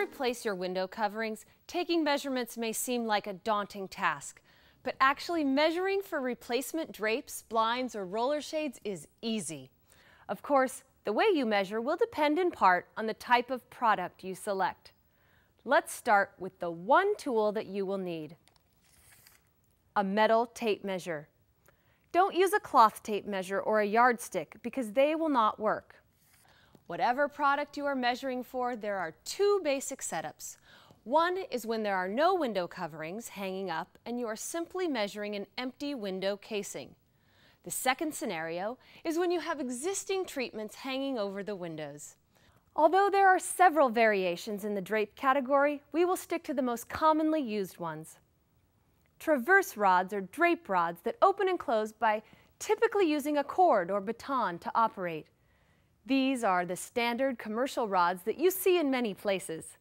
replace your window coverings, taking measurements may seem like a daunting task, but actually measuring for replacement drapes, blinds, or roller shades is easy. Of course, the way you measure will depend in part on the type of product you select. Let's start with the one tool that you will need: a metal tape measure. Don't use a cloth tape measure or a yardstick because they will not work. Whatever product you are measuring for, there are two basic setups. One is when there are no window coverings hanging up and you are simply measuring an empty window casing. The second scenario is when you have existing treatments hanging over the windows. Although there are several variations in the drape category, we will stick to the most commonly used ones. Traverse rods are drape rods that open and close by typically using a cord or baton to operate. These are the standard commercial rods that you see in many places.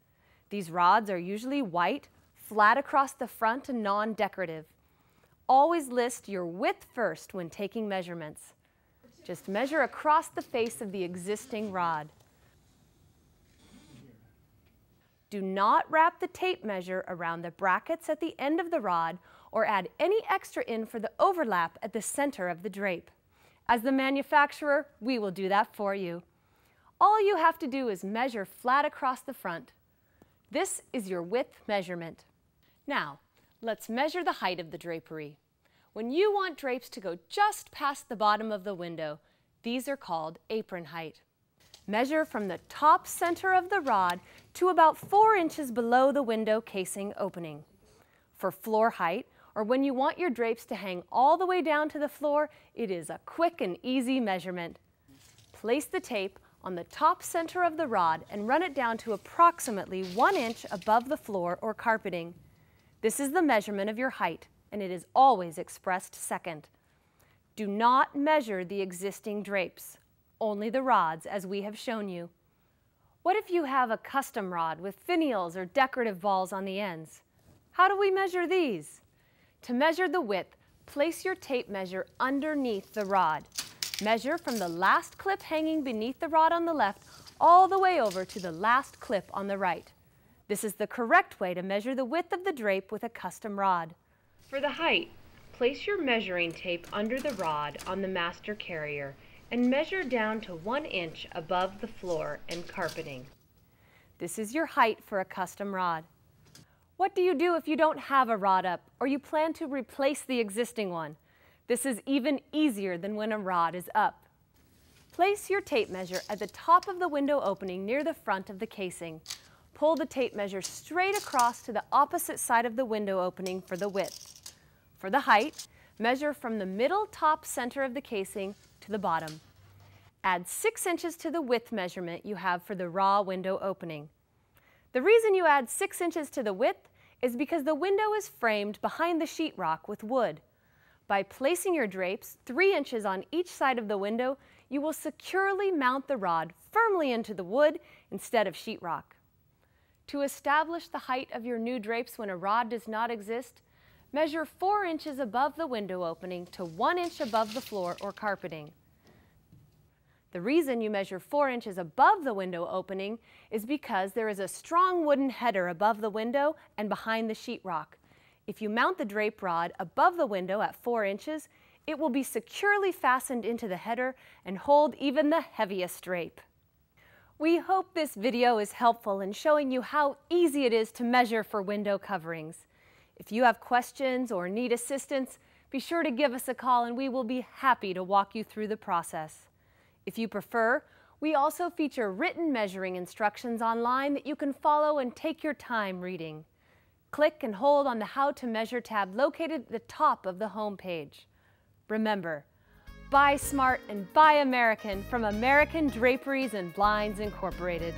These rods are usually white, flat across the front, and non-decorative. Always list your width first when taking measurements. Just measure across the face of the existing rod. Do not wrap the tape measure around the brackets at the end of the rod or add any extra in for the overlap at the center of the drape. As the manufacturer, we will do that for you. All you have to do is measure flat across the front. This is your width measurement. Now, let's measure the height of the drapery. When you want drapes to go just past the bottom of the window, these are called apron height. Measure from the top center of the rod to about 4 inches below the window casing opening. For floor height, or when you want your drapes to hang all the way down to the floor, it is a quick and easy measurement. Place the tape on the top center of the rod and run it down to approximately 1 inch above the floor or carpeting. This is the measurement of your height, and it is always expressed second. Do not measure the existing drapes, only the rods as we have shown you. What if you have a custom rod with finials or decorative balls on the ends? How do we measure these? To measure the width, place your tape measure underneath the rod. Measure from the last clip hanging beneath the rod on the left all the way over to the last clip on the right. This is the correct way to measure the width of the drape with a custom rod. For the height, place your measuring tape under the rod on the master carrier and measure down to 1 inch above the floor and carpeting. This is your height for a custom rod. What do you do if you don't have a rod up or you plan to replace the existing one? This is even easier than when a rod is up. Place your tape measure at the top of the window opening near the front of the casing. Pull the tape measure straight across to the opposite side of the window opening for the width. For the height, measure from the middle top center of the casing to the bottom. Add 6 inches to the width measurement you have for the raw window opening. The reason you add 6 inches to the width is because the window is framed behind the sheetrock with wood. By placing your drapes 3 inches on each side of the window, you will securely mount the rod firmly into the wood instead of sheetrock. To establish the height of your new drapes when a rod does not exist, measure 4 inches above the window opening to 1 inch above the floor or carpeting. The reason you measure 4 inches above the window opening is because there is a strong wooden header above the window and behind the sheetrock. If you mount the drape rod above the window at 4 inches, it will be securely fastened into the header and hold even the heaviest drape. We hope this video is helpful in showing you how easy it is to measure for window coverings. If you have questions or need assistance, be sure to give us a call and we will be happy to walk you through the process. If you prefer, we also feature written measuring instructions online that you can follow and take your time reading. Click and hold on the How to Measure tab located at the top of the home page. Remember, buy smart and buy American from American Draperies and Blinds Incorporated.